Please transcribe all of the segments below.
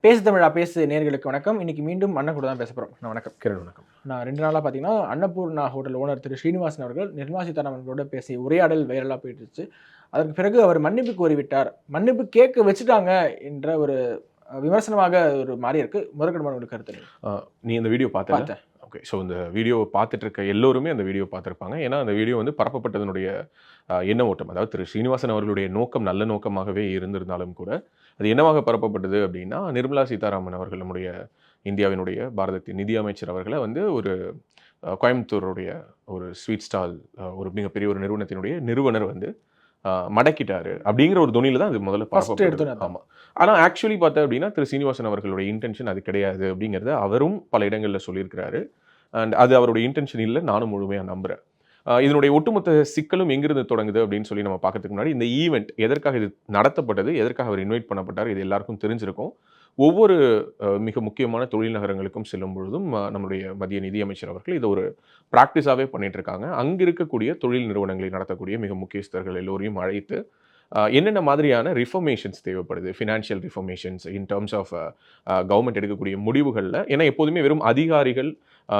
பேசு தமிழா பேசு நேர்களுக்கு வணக்கம். இன்னைக்கு மீண்டும் அண்ணன் கூட தான் பேச போறோம். வணக்கம். கிரண் வணக்கம். நான் 2 நாளா பார்த்தீங்கன்னா, அன்னபூர்ணா ஹோட்டல் ஓனர் திரு ஸ்ரீனிவாசன் அவர்கள் நிர்மலா சீதாராமன் அவர்களோட பேசிய உரையாடல் வைரலா போயிட்டுருச்சு. அதற்கு பிறகு அவர் மன்னிப்பு கோரிவிட்டார். மன்னிப்பு கேட்க வச்சுட்டாங்க என்ற ஒரு விமர்சனமாக ஒரு மாறி இருக்கு. முதற்கண் உங்களுக்கு கருத்து என்ன? நீ இந்த வீடியோ பார்த்தேன். ஓகே. ஸோ இந்த வீடியோ பார்த்துட்டு இருக்க எல்லோருமே அந்த வீடியோ பார்த்துருப்பாங்க. ஏன்னா அந்த வீடியோ வந்து பரப்பப்பட்டதனுடைய எண்ண ஓட்டம், அதாவது திரு ஸ்ரீனிவாசன் அவர்களுடைய நோக்கம் நல்ல நோக்கமாகவே இருந்திருந்தாலும் கூட அது என்னவாக பரப்பப்பட்டது அப்படின்னா, நிர்மலா சீதாராமன் அவர்கள் நம்முடைய இந்தியாவினுடைய பாரதத்தின் நிதி அமைச்சர் அவர்களை வந்து ஒரு கோயம்புத்தூருடைய ஒரு ஸ்வீட் ஸ்டால் ஒரு மிகப்பெரிய ஒரு நிறுவனத்தினுடைய நிறுவனர் வந்து மடக்கிட்டாரு அப்படிங்கிற ஒரு துணியில தான் அது முதல்ல பரப்பப்பட்டது. ஆமாம். ஆனால் ஆக்சுவலி பார்த்தா அப்படின்னா திரு சீனிவாசன் அவர்களுடைய இன்டென்ஷன் அது கிடையாது அப்படிங்கிறத அவரும் பல இடங்களில் சொல்லியிருக்கிறாரு. அண்ட் அது அவருடைய இன்டென்ஷன் இல்லை, நானும் முழுமையாக நம்புகிறேன். இதனுடைய ஒட்டுமொத்த சிக்கலும் எங்கிருந்து தொடங்குது அப்படின்னு சொல்லி நம்ம பார்க்கறதுக்கு முன்னாடி இந்த ஈவெண்ட் எதற்காக இது நடத்தப்பட்டது, எதற்காக அவர் இன்வைட் பண்ணப்பட்டார், இது எல்லாருக்கும் தெரிஞ்சிருக்கும். ஒவ்வொரு மிக முக்கியமான தொழில் நகரங்களுக்கும் செல்லும் பொழுதும் நம்முடைய மத்திய நிதியமைச்சர் அவர்கள் இதை ஒரு ப்ராக்டிஸாகவே பண்ணிட்டு இருக்காங்க. அங்கே இருக்கக்கூடிய தொழில் நிறுவனங்களை நடத்தக்கூடிய மிக முக்கியஸ்தர்கள் எல்லோரையும் அழைத்து என்னென்ன மாதிரியான ரிஃபர்மேஷன்ஸ் தேவைப்படுது, financial reformations in terms of government எடுக்கக்கூடிய முடிவுகளில். ஏன்னா எப்போதுமே வெறும் அதிகாரிகள்,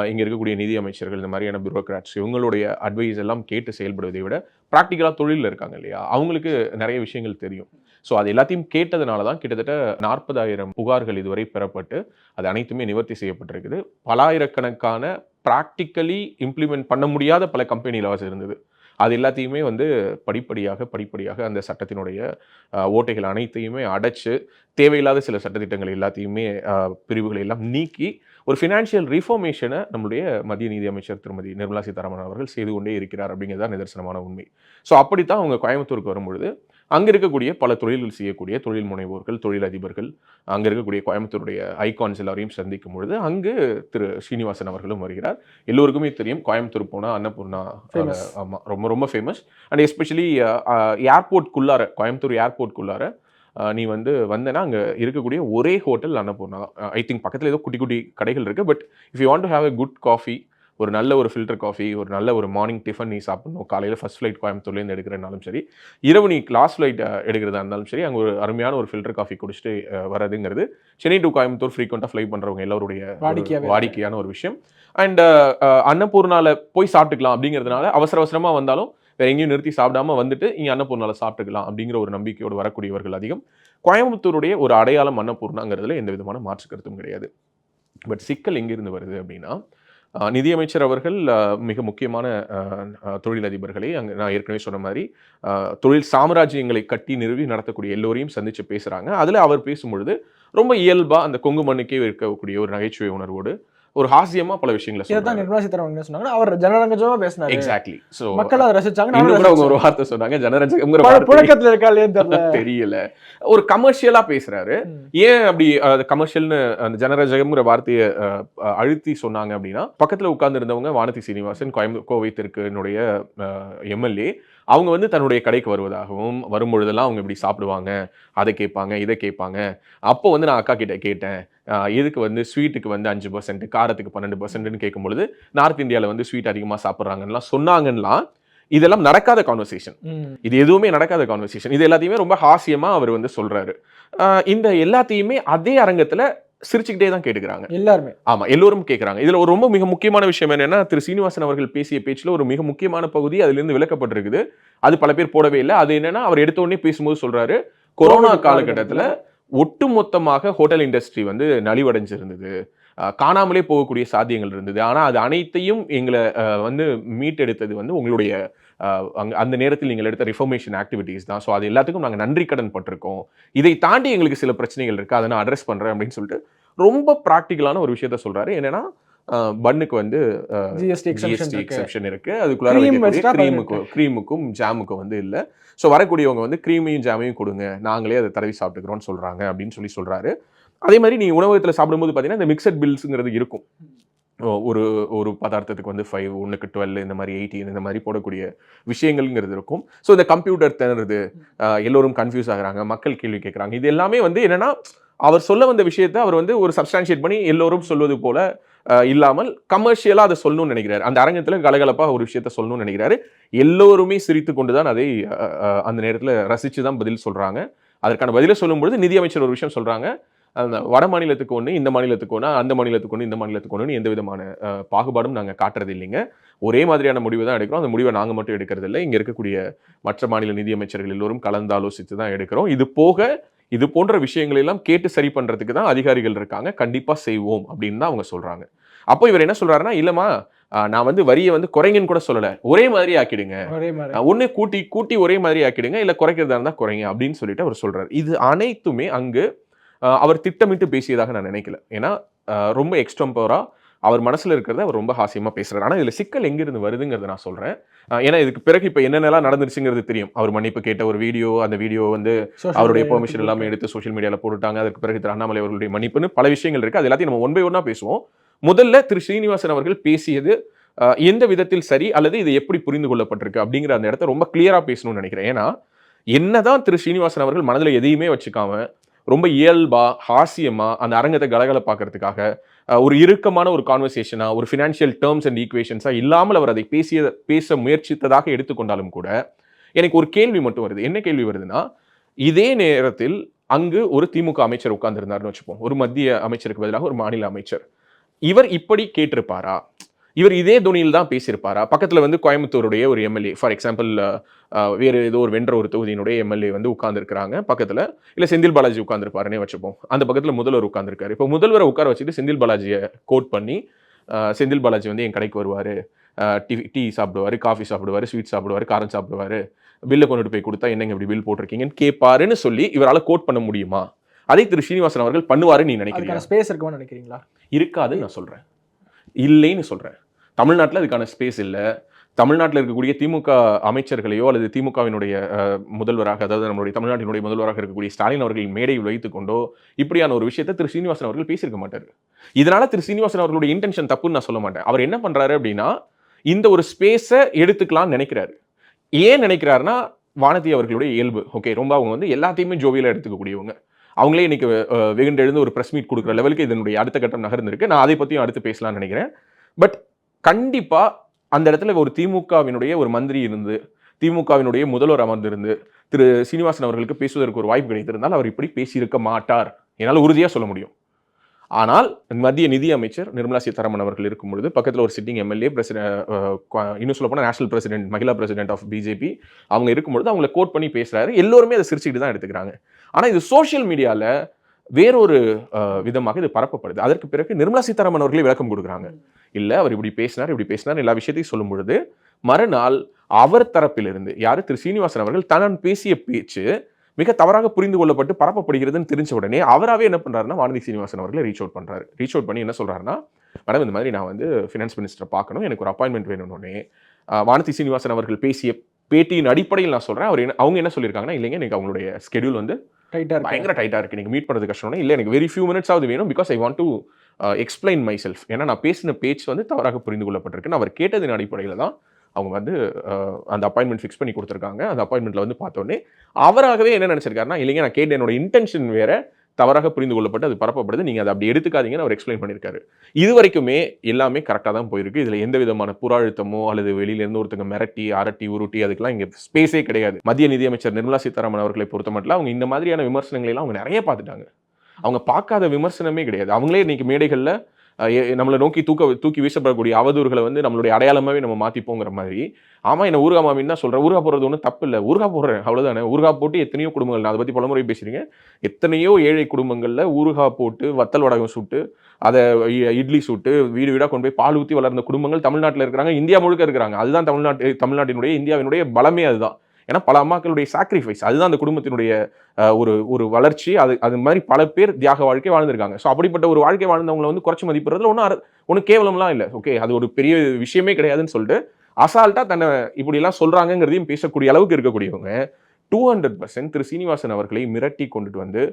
இங்கே இருக்கக்கூடிய நிதி அமைச்சர்கள், இந்த மாதிரியான பியூரோக்ராட்ஸ் இவங்களுடைய அட்வைஸ் எல்லாம் கேட்டு செயல்படுவதை விட ப்ராக்டிக்கலாக தொழிலில் இருக்காங்க இல்லையா, அவங்களுக்கு நிறைய விஷயங்கள் தெரியும். ஸோ அது எல்லாத்தையும் கேட்டதுனால தான் கிட்டத்தட்ட 40,000 புகார்கள் இதுவரை பெறப்பட்டு அது அனைத்துமே நிவர்த்தி செய்யப்பட்டிருக்குது. பலாயிரக்கணக்கான ப்ராக்டிக்கலி இம்ப்ளிமெண்ட் பண்ண முடியாத பல கம்பெனி லாஸ் இருந்தது. அது எல்லாத்தையுமே வந்து படிப்படியாக அந்த சட்டத்தினுடைய ஓட்டைகள் அனைத்தையுமே அடைச்சு, தேவையில்லாத சில சட்டத்திட்டங்கள் எல்லாத்தையுமே பிரிவுகளை எல்லாம் நீக்கி ஒரு ஃபினான்ஷியல் ரிஃபார்மேஷனை நம்முடைய மத்திய நிதி அமைச்சர் திருமதி நிர்மலா சீதாராமன் அவர்கள் செய்து கொண்டே இருக்கிறார் அப்படிங்கிறது தான் நிதர்சனமான உண்மை. ஸோ அப்படித்தான் அவங்க கோயம்புத்தூருக்கு வரும்பொழுது அங்கே இருக்கக்கூடிய பல தொழில்கள் செய்யக்கூடிய தொழில் முனைவோர்கள், தொழிலதிபர்கள், அங்கே இருக்கக்கூடிய கோயம்புத்தூருடைய ஐகான்ஸ் எல்லாரையும் சந்திக்கும் பொழுது அங்கு திரு ஸ்ரீனிவாசன் அவர்களும் வருகிறார். எல்லோருக்குமே தெரியும் கோயம்புத்தூர் போனால் அன்னபூர்ணா ஆமாம் ரொம்ப ரொம்ப ஃபேமஸ். அண்ட் எஸ்பெஷலி ஏர்போர்ட்குள்ளார, கோயம்புத்தூர் ஏர்போர்ட்குள்ளார நீ வந்து வந்தேன்னா அங்கே இருக்கக்கூடிய ஒரே ஹோட்டல் அன்னபூர்ணா தான். ஐ திங்க் பக்கத்தில் ஏதோ குட்டி குட்டி கடைகள் இருக்குது. But if you want to have a good coffee, ஒரு நல்ல ஒரு ஃபில்டர் காஃபி, ஒரு நல்ல ஒரு மார்னிங் டிஃபன் நீ சாப்பிடணும், காலையில் ஃபர்ஸ்ட் ஃப்ளைட் கோயம்புத்தூர்லேருந்து எடுக்கிறனாலும் சரி, இரவு நீ லாஸ்ட் ஃப்ளைட் எடுக்கிறதா இருந்தாலும் சரி, அங்கே ஒரு அருமையான ஒரு ஃபில்டர் காஃபி குடிச்சிட்டு வரதுங்கிறது சென்னை டு கோயம்புத்தூர் ஃப்ரீக்வெண்ட்டாக ஃப்ளை பண்ணுறவங்க எல்லாருடைய வாடிக்கையான ஒரு விஷயம். அண்ட் அன்னபூர்ணாவில் போய் சாப்பிட்டுக்கலாம் அப்படிங்கிறதுனால அவசரமாக வந்தாலும் வேறு எங்கேயும் நிறுத்தி சாப்பிடாம வந்துட்டு இங்கே அன்னபூர்ணாவில் சாப்பிட்டுக்கலாம் அப்படிங்கிற ஒரு நம்பிக்கையோடு வரக்கூடியவர்கள் அதிகம். கோயம்புத்தூருடைய ஒரு அடையாளம் அன்னபூர்ணாங்கிறதுல எந்த விதமான மாற்று கருத்தும் கிடையாது. பட் சிக்கல் எங்கிருந்து வருது அப்படின்னா, நிதியமைச்சர் அவர்கள் மிக முக்கியமான தொழிலதிபர்களை அங்கே நான் ஏற்கனவே சொன்ன மாதிரி தொழில் சாம்ராஜ்யங்களை கட்டி நிறுவி நடத்தக்கூடிய எல்லோரையும் சந்தித்து பேசுகிறாங்க. அதில் அவர் பேசும்பொழுது ரொம்ப இயல்பாக அந்த கொங்கு மண்ணுக்கே இருக்கக்கூடிய ஒரு நகைச்சுவை உணர்வோடு ஒரு ஹாஸ்யமா பல விஷயங்களை சொல்றாங்க. நிர்மலா சீதாராமன் என்ன சொன்னாங்க, அவர் ஜனரஞ்சகமா பேசினாரு. எக்ஸாக்ட்லி. சோ மக்கள் அதை ரசிச்சாங்க. இன்னும் கூட ஒரு வார்த்தை சொன்னாங்க, ஜனரஞ்சகம்ங்கிற புழக்கத்துல இருக்கா இல்லையா தெரியல. ஒரு கமர்ஷியலா பேசுறாரு. ஏன் அப்படி கமர்ஷியல்னு அந்த ஜனரஞ்சகம்ங்கிற வார்த்தையை அழுத்தி சொன்னாங்க அப்படின்னா, பக்கத்துல உட்கார்ந்து இருந்தவங்க வானதி சீனிவாசன், கோவை தெற்குனுடைய எம்எல்ஏ, அவங்க வந்து தன்னுடைய கடைக்கு வருவதாகவும், வரும்பொழுதெல்லாம் அவங்க இப்படி சாப்பிடுவாங்க, அதை கேட்பாங்க, இதை கேட்பாங்க. அப்போ வந்து நான் அக்கா கிட்ட கேட்டேன், இதுக்கு வந்து ஸ்வீட்டுக்கு வந்து 5%, காரத்துக்கு 12%ன்னு கேட்கும்பொழுது நார்த் இந்தியாவில் வந்து ஸ்வீட் அதிகமாக சாப்பிட்றாங்கலாம் சொன்னாங்கலாம். இதெல்லாம் நடக்காத கான்வர்சேஷன். இது எதுவுமே நடக்காத கான்வர்சேஷன். இது எல்லாத்தையுமே ரொம்ப ஹாஸ்யமா அவர் வந்து சொல்றாரு. இந்த எல்லாத்தையுமே அதே அரங்கத்துல சிரிச்சுக்கிட்டே தான் கேட்டுக்கிறாங்க எல்லாருமே. ஆமா, எல்லோரும் கேட்கறாங்க. இதுல ஒரு ரொம்ப மிக முக்கியமான விஷயம் என்னன்னா, திரு சீனிவாசன் அவர்கள் பேசிய பேச்சுல ஒரு மிக முக்கியமான பகுதி அதிலிருந்து விலக்கப்பட்டிருக்குது. அது பல பேர் போடவே இல்லை. அது என்னன்னா, அவர் எடுத்த உடனே பேசும்போது சொல்றாரு, கொரோனா காலகட்டத்துல ஒட்டுமொத்தமாக ஹோட்டல் இண்டஸ்ட்ரி வந்து நலிவடைஞ்சிருந்தது, காணாமலே போகக்கூடிய சாத்தியங்கள் இருந்தது. ஆனால் அது அனைத்தையும் எங்களை வந்து மீட்டெடுத்தது வந்து உங்களுடைய அந்த நேரத்தில் நீங்கள் எடுத்த ரிஃபர்மேஷன் ஆக்டிவிட்டீஸ் தான். ஸோ அது எல்லாத்துக்கும் நாங்கள் நன்றி கடன் பட்டிருக்கோம். இதை தாண்டி எங்களுக்கு சில பிரச்சனைகள் இருக்குது, அதை நான் அட்ரஸ் பண்ணுறேன் அப்படின்னு சொல்லிட்டு ரொம்ப ப்ராக்டிக்கலான ஒரு விஷயத்த சொல்கிறாரு. என்னன்னா, பன்னுக்கு வந்து ஜிஎஸ்டி எக்ஸெப்ஷன் இருக்கு, அதுக்குள்ளார க்ரீமுக்கும் ஜாமுக்கும் வந்து இல்லை. ஸோ வரக்கூடியவங்க வந்து க்ரீமையும் ஜாமையும் கொடுங்க, நாங்களே அதை தடவி சாப்பிட்டுக்கிறோம்னு சொல்கிறாங்க அப்படின்னு சொல்கிறாரு. அதே மாதிரி நீ உணவகத்தில் சாப்பிடும்போது பார்த்தீங்கன்னா இந்த மிக்சட் பில்ஸுங்கிறது இருக்கும். ஒரு ஒரு பதார்த்தத்துக்கு வந்து 5, 1க்கு 12, இந்த மாதிரி 18 இந்த மாதிரி போடக்கூடிய விஷயங்கள்ங்கிறது இருக்கும். ஸோ இந்த கம்ப்யூட்டர் திணறுது, எல்லோரும் கன்ஃபியூஸ் ஆகுறாங்க, மக்கள் கேள்வி கேட்குறாங்க. இது எல்லாமே வந்து என்னன்னா, அவர் சொல்ல வந்த விஷயத்தை அவர் வந்து ஒரு சப்ஸ்டான்ஷியேட் பண்ணி எல்லோரும் சொல்வது போல இல்லாமல் கமர்ஷியலாக அதை சொல்லணும்னு நினைக்கிறாரு. அந்த அரங்கத்தில் கலகலப்பாக ஒரு விஷயத்த சொல்லணும்னு நினைக்கிறாரு. எல்லோருமே சிரித்து கொண்டு தான் அதை அந்த நேரத்தில் ரசித்து தான் பதில் சொல்கிறாங்க. அதற்கான பதிலை சொல்லும்பொழுது நிதியமைச்சர் ஒரு விஷயம் சொல்கிறாங்க, அந்த வட மாநிலத்துக்கு ஒன்று, இந்த மாநிலத்துக்கு ஒன்று, அந்த மாநிலத்துக்கு ஒன்று, இந்த மாநிலத்துக்கு ஒன்றுன்னு எந்த விதமான பாகுபாடும் நாங்கள் காட்டுறது இல்லைங்க. ஒரே மாதிரியான முடிவு தான் எடுக்கிறோம். அந்த முடிவை நாங்கள் மட்டும் எடுக்கிறது இல்லை. இங்கே இருக்கக்கூடிய மற்ற மாநில நிதியமைச்சர்கள் எல்லோரும் கலந்து ஆலோசித்து தான் எடுக்கிறோம். இது போக இது போன்ற விஷயங்களை எல்லாம் கேட்டு சரி பண்றதுக்கு தான் அதிகாரிகள் இருக்காங்க. கண்டிப்பா செய்வோம் அப்படின்னு தான் அவங்க சொல்றாங்க. அப்போ இவர் என்ன சொல்றாருன்னா, இல்லம்மா நான் வந்து வரியை வந்து குறைங்கன்னு கூட சொல்லல. ஒரே மாதிரி ஆக்கிடுங்க. ஒண்ணு கூட்டி ஒரே மாதிரி ஆக்கிடுங்க. இல்ல குறைக்கிறதா இருந்தா குறைங்க அப்படின்னு சொல்லிட்டு அவர் சொல்றாரு. இது அனைத்துமே அங்கு அவர் திட்டமிட்டு பேசியதாக நான் நினைக்கல. ஏன்னா ரொம்ப எக்ஸ்டெம்பரா அவர் மனசுல இருக்கிறத அவர் ரொம்ப ஹாஸ்யமா பேசுறாரு. ஆனா இதுல சிக்கல் எங்கிருந்து வருதுங்கிறத நான் சொல்றேன். ஏன்னா இதுக்கு பிறகு இப்ப என்னென்னலாம் நடந்துருச்சுங்கிறது தெரியும். அவர் மன்னிப்பு கேட்ட ஒரு வீடியோ, அந்த வீடியோ வந்து அவருடைய பெர்மிஷன் எல்லாமே எடுத்து சோஷியல் மீடியால போட்டுட்டாங்க. அதுக்கு பிறகு திரு அண்ணாமலை அவர்களுடைய மன்னிப்புன்னு பல விஷயங்கள் இருக்கு. அது எல்லாத்தையும் நம்ம ஒன் பை ஒன்னா பேசுவோம். முதல்ல திரு ஸ்ரீனிவாசன் அவர்கள் பேசியது எந்த விதத்தில் சரி அல்லது இது எப்படி புரிந்து கொள்ளப்பட்டிருக்கு அப்படிங்கிற அந்த இடத்த ரொம்ப கிளியரா பேசணும்னு நினைக்கிறேன். ஏன்னா என்னதான் திரு ஸ்ரீனிவாசன் அவர்கள் மனதில் எதையுமே வச்சுக்காம ரொம்ப இயல்பா ஹாஸ்யமா அந்த அரங்கத்தை கலகலப்பாக்குறதுக்காக ஒரு இறுக்கமான ஒரு கான்வர்சேஷனா ஒரு ஃபினான்ஷியல் டேர்ம்ஸ் அண்ட் ஈக்குவேஷன்ஸா இல்லாமல் அவர் அதை பேச முயற்சித்ததாக எடுத்துக்கொண்டாலும் கூட எனக்கு ஒரு கேள்வி மட்டும் வருது. என்ன கேள்வி வருதுன்னா, இதே நேரத்தில் அங்கு ஒரு திமுக அமைச்சர் உட்கார்ந்திருந்தாருன்னு வச்சுப்போம். ஒரு மத்திய அமைச்சருக்கு பதிலாக ஒரு மாநில அமைச்சர். இவர் இப்படி கேட்டிருப்பாரா? இவர் இதே துணியில் தான் பேசியிருப்பாரா? பக்கத்துல வந்து கோயம்புத்தூருடைய ஒரு எம்எல்ஏ, ஃபார் எக்ஸாம்பிள் வேறு ஏதோ ஒரு வென்ற ஒரு தொகுதியினுடைய எம்எல்ஏ வந்து உட்கார்ந்துருக்காங்க பக்கத்துல. இல்ல செந்தில் பாலாஜி உட்கார்ந்துருப்பாருன்னே வச்சுப்போம். அந்த பக்கத்துல முதல்வர் உட்கார்ந்துருக்காரு. இப்போ முதல்வரை உட்கார வச்சுட்டு செந்தில் பாலாஜியை கோட் பண்ணி, செந்தில் பாலாஜி வந்து என் கடைக்கு வருவாரு, டீ சாப்பிடுவாரு, காஃபி சாப்பிடுவாரு, ஸ்வீட் சாப்பிடுவாரு, காரம் சாப்பிடுவாரு, பில்லை கொண்டுட்டு போய் கொடுத்தா என்னங்க இப்படி பில் போட்டிருக்கீங்கன்னு கேட்பாருன்னு சொல்லி இவரால் கோட் பண்ண முடியுமா? அதை திரு ஸ்ரீனிவாசன் அவர்கள் பண்ணுவாருன்னு நீங்க நினைக்கிறீங்க? ஸ்பேஸ் இருக்குமா நினைக்கிறீங்களா? இருக்காதுன்னு நான் சொல்றேன். இல்லைன்னு சொல்றேன். தமிழ்நாட்டில் அதுக்கான ஸ்பேஸ் இல்லை. தமிழ்நாட்டில் இருக்கக்கூடிய திமுக அமைச்சர்களையோ அல்லது திமுகவினுடைய முதல்வராக, அதாவது நம்மளுடைய தமிழ்நாட்டினுடைய முதல்வராக இருக்கக்கூடிய ஸ்டாலின் அவர்கள் மேடையில் வைத்துக் கொண்டோ இப்படியான ஒரு விஷயத்தை திரு ஸ்ரீனிவாசன் அவர்கள் பேசியிருக்க மாட்டார். இதனால திரு ஸ்ரீனிவாசன் அவர்களுடைய இன்டென்ஷன் தப்புன்னு நான் சொல்ல மாட்டேன். அவர் என்ன பண்றாரு அப்படின்னா, இந்த ஒரு ஸ்பேஸை எடுத்துக்கலாம்னு நினைக்கிறாரு. ஏன் நினைக்கிறாருன்னா, வானதி அவர்களுடைய இயல்பு. ஓகே, ரொம்ப அவங்க வந்து எல்லாத்தையுமே ஜோவியலா எடுத்துக்கக்கூடியவங்க. அவங்களே இன்னைக்கு வெகுண்டு எழுந்து ஒரு பிரஸ் மீட் கொடுக்குற லெவலுக்கு இதனுடைய அடுத்த கட்டம் நகர்ந்திருக்கு. நான் அதை பற்றியும் அடுத்து பேசலாம்னு நினைக்கிறேன். பட் கண்டிப்பா அந்த இடத்துல ஒரு திமுகவினுடைய ஒரு மந்திரி இருந்து, திமுகவினுடைய முதல்வர் அமர்ந்திருந்து திரு சீனிவாசன் அவர்களுக்கு பேசுவதற்கு ஒரு வாய்ப்பு கிடைத்திருந்தால் அவர் இப்படி பேசியிருக்க மாட்டார், என்னால் உறுதியாக சொல்ல முடியும். ஆனால் மத்திய நிதி அமைச்சர் நிர்மலா சீதாராமன் அவர்கள் இருக்கும் பொழுது பக்கத்தில் ஒரு சிட்டிங் எம்எல்ஏ, இன்னும் சொல்ல போனால் நேஷனல் பிரசிடென்ட், மகிழா பிரசிடென்ட் ஆஃப் பிஜேபி அவங்க இருக்கும்பொழுது அவங்களை கோட் பண்ணி பேசுறாரு. எல்லோருமே அதை சிரிச்சுட்டு தான் எடுத்துக்கிறாங்க. ஆனால் இது சோஷியல் மீடியாவில் வேறொரு விதமாக இது பரப்பப்படுது. அதற்கு பிறகு நிர்மலா சீதாராமன் அவர்களே விளக்கம் கொடுக்குறாங்க. இல்லை, அவர் இப்படி பேசினார் எல்லா விஷயத்தையும் சொல்லும் பொழுது மறுநாள் அவர் தரப்பிலிருந்து யாரு திரு சீனிவாசன் அவர்கள் தான் பேசிய பேச்சு மிக தவறாக புரிந்து கொள்ளப்பட்டு பரப்பப்படுகிறதுன்னு தெரிஞ்ச உடனே அவராகவே என்ன பண்றாருன்னா, வானதி சீனிவாசன் அவர்களை ரீச் அவுட் பண்றாரு. ரீச் அவுட் பண்ணி என்ன சொல்றாருன்னா, மேடம் இந்த மாதிரி நான் வந்து ஃபினான்ஸ் மினிஸ்டரை பார்க்கணும், எனக்கு ஒரு அப்பாயின்மெண்ட் வேணும்னே வானதி சீனிவாசன் அவர்கள் பேசிய பேட்டியின் அடிப்படையில் நான் சொல்றேன். அவங்க என்ன சொல்லியிருக்காங்கன்னா, இல்லைங்க எனக்கு அவங்களுடைய ஸ்கெடியூல் வந்து பயங்கர டைட்டா இருக்கு, நீங்க மீட் பண்றது கஷ்டம். இல்லை, எனக்கு வெரி ஃபியூ மினிட்ஸ் ஆகுது வேணும், because I want to explain my self. ஏன்னா நான் பேசின பேச்சு வந்து தவறாக புரிந்து கொள்ளப்பட்டிருக்குன்னு அவர் கேட்டதின் அடிப்படையில் தான் அவங்க வந்து அந்த அப்பாயின்மெண்ட் ஃபிக்ஸ் பண்ணி கொடுத்துருக்காங்க. அந்த அப்பாயின்மெண்ட்ல வந்து பார்த்தோன்னே அவராகவே என்ன நினைச்சிருக்காருன்னா, இல்லைங்க நான் கேட்ட என்னோட இன்டென்ஷன் வேற, தவறாக புரிந்து கொள்ளப்பட்டு அது பரப்பப்படுது, நீங்க அதை அப்படி எடுத்துக்காதீங்கன்னு அவர் எக்ஸ்பிளைன் பண்ணியிருக்காரு. இது வரைக்குமே எல்லாமே கரெக்டாக தான் போயிருக்கு. இதுல எந்த விதமான புறாழுத்தமோ அல்லது வெளியில இருந்து ஒருத்தங்க மிரட்டி அரட்டி உருட்டி அதுக்கெல்லாம் இங்க ஸ்பேஸே கிடையாது. மத்திய நிதியமைச்சர் நிர்மலா சீதாராமன் அவர்களை பொறுத்த மட்டும் அவங்க இந்த மாதிரியான விமர்சனங்களை எல்லாம் அவங்க நிறைய பார்த்துட்டாங்க. அவங்க பார்க்காத விமர்சனமே கிடையாது. அவங்களே இன்னைக்கு மேடைகள்ல நம்மளை நோக்கி தூக்கி வீசப்படக்கூடிய அவதூறுகளை வந்து நம்மளுடைய அடையாளமாவே நம்ம மாத்திப்போங்கிற மாதிரி. ஆமா, என்ன ஊர்கா மாமின்னு தான் சொல்றேன். ஊர்கா போடுறது ஒன்றும் தப்பு இல்லை, ஊர்கா போடுறேன் அவ்வளவுதானே. ஊர்கா போட்டு எத்தனையோ குடும்பங்கள், நான் அதை பத்தி பலமுறை பேசுறீங்க, எத்தனையோ ஏழை குடும்பங்கள்ல ஊர்கா போட்டு வத்தல் வடகம் சுட்டு அதை இட்லி சுட்டு வீடு வீடா கொண்டு போய் பால் ஊற்றி வளர்ந்த குடும்பங்கள் தமிழ்நாட்டில் இருக்கிறாங்க, இந்தியா முழுக்க இருக்கிறாங்க. அதுதான் தமிழ்நாட்டினுடைய இந்தியாவினுடைய பலமே அதுதான். ஏன்னா பல அம்மாக்களுடைய சாக்ரிஃபைஸ், அதுதான் அந்த குடும்பத்தினுடைய ஒரு வளர்ச்சி. அது மாதிரி பல பேர் தியாக வாழ்க்கை வாழ்ந்திருக்காங்க. ஸோ அப்படிப்பட்ட ஒரு வாழ்க்கை வாழ்ந்தவங்களை வந்து குறைச்சி மதிப்பிடுறதுல ஒன்றும் கேவலம்லாம் இல்லை. ஓகே, அது ஒரு பெரிய விஷயமே கிடையாதுன்னு சொல்லிட்டு அசால்ட்டா தன்னை இப்படிலாம் சொல்றாங்கிறதையும் பேசக்கூடிய அளவுக்கு இருக்கக்கூடியவங்க 200% திரு சீனிவாசன் அவர்களை மிரட்டி கொண்டுட்டு வந்து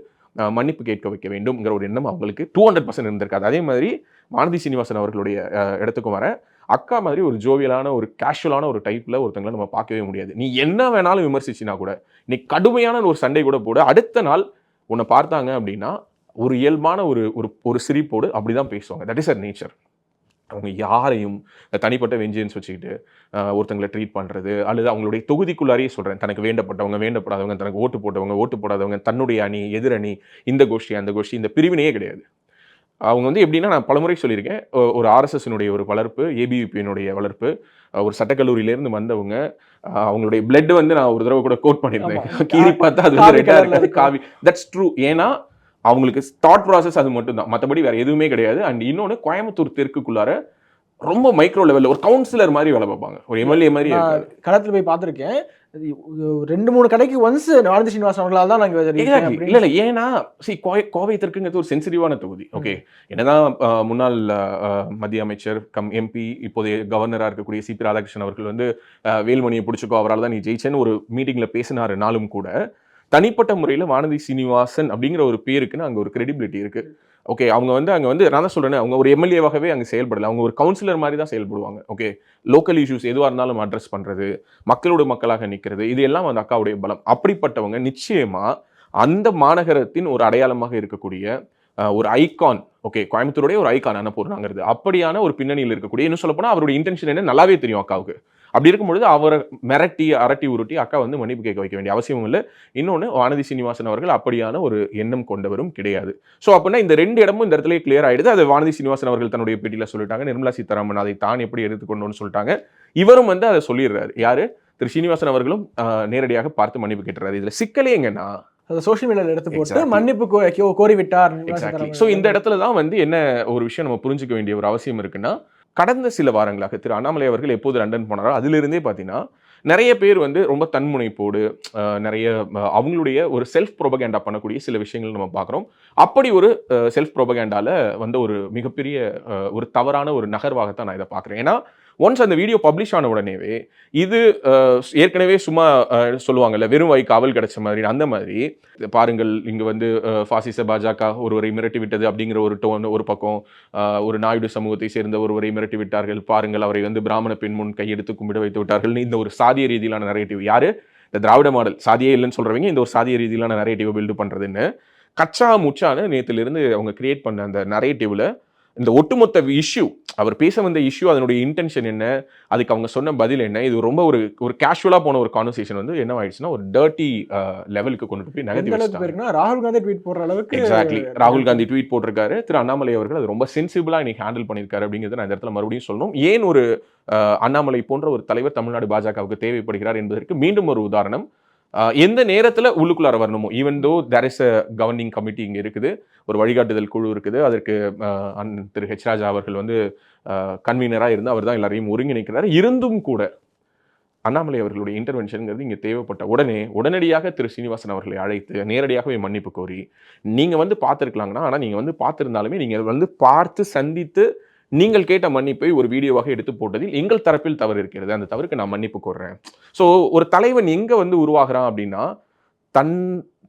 மன்னிப்பு கேட்க வைக்க வேண்டும்ங்கிற ஒரு எண்ணம் அவங்களுக்கு 200% இருந்திருக்காது. அதே மாதிரி வானதி சீனிவாசன் அவர்களுடைய இடத்துக்கும் வர அக்கா மாதிரி ஒரு ஜோவியலான ஒரு கேஷுவலான ஒரு டைப்ல ஒருத்தங்களை நம்ம பார்க்கவே முடியாது. நீ என்ன வேணாலும் விமர்சிச்சினா கூட, நீ கடுமையான ஒரு சண்டை கூட போட, அடுத்த நாள் உன்னை பார்த்தாங்க அப்படின்னா ஒரு இயல்பான ஒரு சிரிப்போடு அப்படிதான் பேசுவாங்க. தட் இஸ் அவர் நேச்சர். அவங்க யாரையும் தனிப்பட்ட வெஞ்சன்ஸ் வச்சுக்கிட்டு ஒருத்தங்களை ட்ரீட் பண்ணுறது, அல்லது அவங்களுடைய தொகுதிக்குள்ளாரையே சொல்கிறேன், தனக்கு வேண்டப்பட்டவங்க, வேண்டப்படாதவங்க, தனக்கு ஓட்டு போட்டவங்க, ஓட்டு போடாதவங்க, தன்னுடைய அணி, எதிரணி, இந்த கோஷ்டி, அந்த கோஷ்டி, இந்த பிரிவினையே கிடையாது. அவங்க வந்து எப்படின்னா, நான் பலமுறை சொல்லியிருக்கேன், ஒரு ஆர்எஸ்எஸ்னுடைய ஒரு வளர்ப்பு, ஏபிவிபியினுடைய வளர்ப்பு, ஒரு சட்டக்கல்லூரியிலேருந்து வந்தவங்க, அவங்களுடைய பிளட் வந்து நான் ஒரு தடவை கூட கோட் பண்ணியிருந்தேன். கீறி பார்த்தா அது வந்து ரெட்டா இருக்காது, காவி. That's true. ஏன்னா அவங்களுக்கு தாட் ப்ராசஸ் அது மட்டும் தான், மற்றபடி வேற எதுவுமே கிடையாது. அண்ட் இன்னொன்று, கோயம்புத்தூர் தெற்குக்குள்ளார ரொம்ப மைக்ரோ லெவலில் ஒரு கவுன்சிலர் மாதிரி வேலை பார்ப்பாங்க, ஒரு எம்எல்ஏ மாதிரி. களத்தில் போய் பார்த்துருக்கேன், 2-3 கடைக்கு ஒன்ஸ் வானதி சீனிவாசன் அவர்களால் தான் நாங்கள் இல்லை. ஏன்னா கோவை தெற்குங்கிறது ஒரு சென்சிட்டிவான தொகுதி. ஓகே, என்னதான் முன்னாள் மத்திய அமைச்சர் கம் எம்பி, இப்போதைய கவர்னராக இருக்கக்கூடிய சிபி ராதாகிருஷ்ணன் அவர்கள் வந்து வேல்மணியை பிடிச்சிக்கோ, அவரால் தான் நீ ஜெயிச்சேன்னு ஒரு மீட்டிங்கில் பேசினாருனாலும் கூட, தனிப்பட்ட முறையில் வானதி சீனிவாசன் அப்படிங்கிற ஒரு பேருக்குன்னு அங்கே ஒரு கிரெடிபிலிட்டி இருக்கு. ஓகே, அவங்க வந்து அங்கே வந்து நான் தான் சொல்கிறேன், அவங்க ஒரு எம்எல்ஏவாகவே அங்கே செயல்படலை, அவங்க ஒரு கவுன்சிலர் மாதிரி தான் செயல்படுவாங்க. ஓகே, லோக்கல் இஷ்யூஸ் எதுவாக இருந்தாலும் அட்ரஸ் பண்ணுறது, மக்களோட மக்களாக நிற்கிறது, இது எல்லாம் அந்த அக்காவுடைய பலம். அப்படிப்பட்டவங்க நிச்சயமாக அந்த மாநகரத்தின் ஒரு அடையாளமாக இருக்கக்கூடிய ஒரு ஐகான், ஓகே, கோயம்புத்தூருடைய ஒரு ஐகான் அன்னபூர்ணாங்கிறது, அப்படியான ஒரு பின்னணியில் இருக்கக்கூடிய, இன்னும் சொல்ல போனால் அவருடைய இன்டென்ஷன் என்ன நல்லாவே தெரியும் அக்காவுக்கு. அப்படி இருக்கும்பொழுது அவரை மிரட்டி அரட்டி உருட்டி அக்கா வந்து மன்னிப்பு கேட்க வைக்க வேண்டிய அவசியம் இல்லை. இன்னொன்று, வானதி சீனிவாசன் அவர்கள் அப்படியான ஒரு எண்ணம் கொண்டவரும் கிடையாது. ஸோ அப்படின்னா இந்த 2 இடமும் இந்த இடத்துல கிளியர் ஆயிடுது. அது வானதி சீனிவாசன் அவர்கள் தன்னுடைய பேட்டியில் சொல்லிட்டாங்க, நிர்மலா சீதாராமன் அதை தான் எப்படி எடுத்துக்கொண்டோன்னு சொல்லிட்டாங்க. இவரும் வந்து அதை சொல்லிடுறாரு. யாரு? திரு சீனிவாசன் அவர்களும் நேரடியாக பார்த்து மன்னிப்பு கேட்டுறாரு. இதுல சிக்கலே எங்கன்னா, சோஷியல் மீடியாவில் எடுத்து போட்டு மன்னிப்பு கோரிவிட்டார். ஸோ இந்த இடத்துல தான் வந்து என்ன ஒரு விஷயம் நம்ம புரிஞ்சுக்க வேண்டிய ஒரு அவசியம் இருக்குன்னா, கடந்த சில வாரங்களாக திரு அண்ணாமலை அவர்கள் எப்போது லண்டன் போனாரோ அதிலிருந்தே பார்த்தீங்கன்னா, நிறைய பேர் வந்து ரொம்ப தன்முனைப்போடு நிறைய அவங்களுடைய ஒரு செல்ஃப் ப்ரோபகேண்டா பண்ணக்கூடிய சில விஷயங்கள் நம்ம பார்க்குறோம். அப்படி ஒரு செல்ஃப் ப்ரோபகேண்டால வந்து ஒரு மிகப்பெரிய ஒரு தவறான ஒரு நகர்வாகத்தான் நான் இதை பார்க்குறேன். ஏன்னா ஒன்ஸ் அந்த வீடியோ பப்ளிஷ் ஆன உடனேவே இது ஏற்கனவே சும்மா சொல்லுவாங்கல்ல, வெறும் வாய் காவல் கிடைச்ச மாதிரி, அந்த மாதிரி பாருங்கள் இங்கே வந்து பாசிச பாஜக ஒருவரை மிரட்டி விட்டது அப்படிங்கிற ஒரு டோன் ஒரு பக்கம், ஒரு நாயுடு சமூகத்தை சேர்ந்த ஒருவரை மிரட்டி விட்டார்கள், பாருங்கள் அவரை வந்து பிராமண பெண் முன் கையெடுத்து கும்பிட வைத்து விட்டார்கள், இந்த ஒரு சாதிய ரீதியிலான நரேட்டிவ். யாரு? இந்த திராவிட மாடல் சாதியே இல்லைன்னு சொல்றவங்க இந்த ஒரு சாதிய ரீதியிலான நரேட்டிவ் பில்டு பண்றதுன்னு கச்சா முச்சான நேத்திலிருந்து அவங்க கிரியேட் பண்ண அந்த நரேட்டிவ்ல இந்த ஒட்டுமொத்த இஷ்யூ, அவர் பேச வந்த இஷ்யூ, அதனுடைய இன்டென்ஷன் என்ன, அதுக்கு அவங்க சொன்ன பதில் என்ன, இது ரொம்ப ஒரு கேஷுவலா போன ஒரு கான்வர்சேஷன் வந்து என்ன ஆயிடுச்சுன்னா ஒரு டர்ட்டி லெவலுக்கு கொண்டு போய் நகர்த்தி வச்சிட்டாங்க. ராகுல் காந்தி ட்வீட் போடுற அளவுக்கு. எக்ஸாக்ட்லி, ராகுல் காந்தி ட்வீட் போட்டிருக்காரு. திரு அண்ணாமலை அவர்கள் அது ரொம்ப சென்சிபிளா இன்னைக்கு ஹேண்டில் பண்ணியிருக்காரு அப்படிங்கிறத நான் இந்த இடத்துல மறுபடியும் சொல்லணும். ஏன் ஒரு அண்ணாமலை போன்ற ஒரு தலைவர் தமிழ்நாடு பாஜகவுக்கு தேவைப்படுகிறார் என்பதற்கு மீண்டும் ஒரு உதாரணம். எந்த நேரத்தில் உள்ளுக்குள்ளார வரணுமோ, even though there is a governing committee இங்கே இருக்குது, ஒரு வழிகாட்டுதல் குழு இருக்குது, அதற்கு திரு ஹெச் ராஜா அவர்கள் வந்து கன்வீனராக இருந்து அவர் தான் எல்லாரையும் ஒருங்கிணைக்கிறார். இருந்தும் கூட அண்ணாமலை அவர்களுடைய இன்டர்வென்ஷனுங்கிறது இங்கே தேவைப்பட்ட உடனடியாக திரு சீனிவாசன் அவர்களை அழைத்து நேரடியாகவே மன்னிப்பு கோரி, நீங்கள் வந்து பார்த்துருக்கலாங்கன்னா, ஆனால் நீங்கள் வந்து பார்த்துருந்தாலுமே நீங்கள் வந்து பார்த்து சந்தித்து நீங்கள் கேட்ட மன்னிப்பை ஒரு வீடியோவாக எடுத்து போட்டதில் எங்கள் தரப்பில் தவறு இருக்கிறது, அந்த தவறுக்கு நான் மன்னிப்பு கோர்றேன். ஸோ ஒரு தலைவன் எங்க வந்து உருவாகிறான் அப்படின்னா,